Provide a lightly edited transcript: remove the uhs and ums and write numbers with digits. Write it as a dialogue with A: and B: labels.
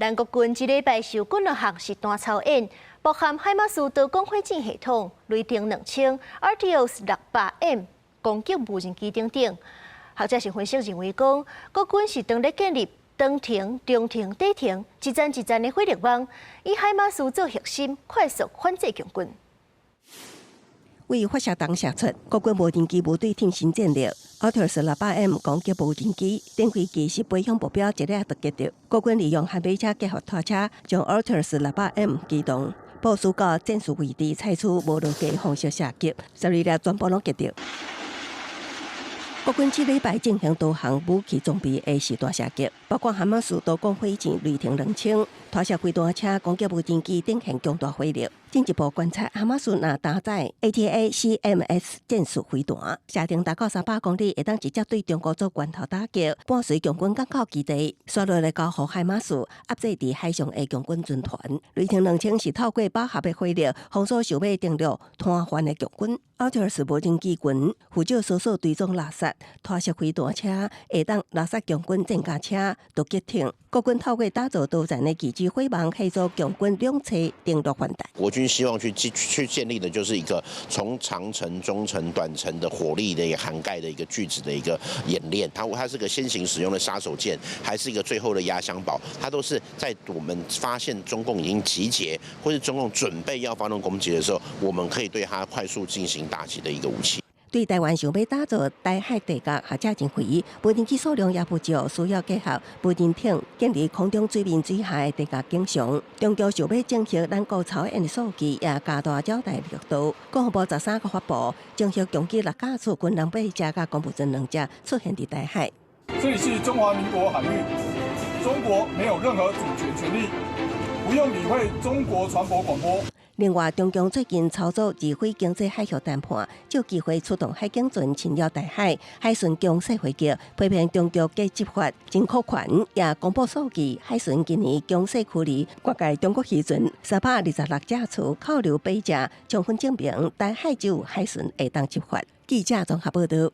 A: 咱國軍這禮拜受訓了項實彈操演，包含海馬斯多管火箭系統、雷霆2000、RTOS 600M 攻擊無人機等等。學者是分析認為講，國軍是當咧建立長程、中程、短程一站一站的火力網，以海馬斯做核心，快速反制共軍。
B: 為發射當射出，國軍無人機部隊挺新戰略 RTOS 600M 攻擊無人機，電飛機是飛向目標一粒就擊着。國軍利用悍馬車結合拖車，將 RTOS 600M 機動，部署到戰術位置，採取無人機方式射擊，12粒全部攏擊着。國軍這禮拜進行多項武器裝備的實彈射擊，包括海馬斯多管火箭、雷霆2000、拖射飛彈車攻擊無人機等現強大火力。進一步觀察，海馬斯若搭載 ATACMS 戰術飛彈，射程達到300公里，會當直接對中國做源頭打擊，伴隨強軍港口基地，刷落來交予海馬斯壓制佇海上的強軍軍團。雷霆2000是透過飽和的火力，封鎖想要登陸灘灣的強軍。RTOS 無人機群負責掃掃堆裝垃圾，拖射飛彈車會當垃圾強軍戰甲車都擊停。國軍透過打造多層的基地火網，協助強軍兩側登陸反彈。
C: 國軍希望去建立的就是一個從長程、中程、短程的火力的一個涵蓋的一個句子的一個演練。它是個先行使用的殺手鐧，還是一個最後的壓箱寶？它都是在我們發現中共已經集結，或是中共準備要發動攻擊的時候，我們可以對它快速進行打擊的一個武器。
B: 對台灣想要打造台海地格，學者認為無人機數量也不少，需要結合無人艇建立空中、水面、水下的地格警常。中共想要整合咱國操演的數據，也加大交代力度。國防部13號發布，整合攻擊6架次軍艦8架甲公務船2架出現在台海。
D: 這裡是中華民國海域，中國沒有任何主權權利，不用理會中國船舶廣播。
B: 另外，中共最近操作二非經濟海峽談判，就機會出動海警船侵擾台海，海巡強勢回擊，批評中國嘅執法真酷權，也公布數據，海巡今年強勢驅離各界中國漁船326架次，扣留8架，充分證明台海只有海巡會當執法。記者綜合報道。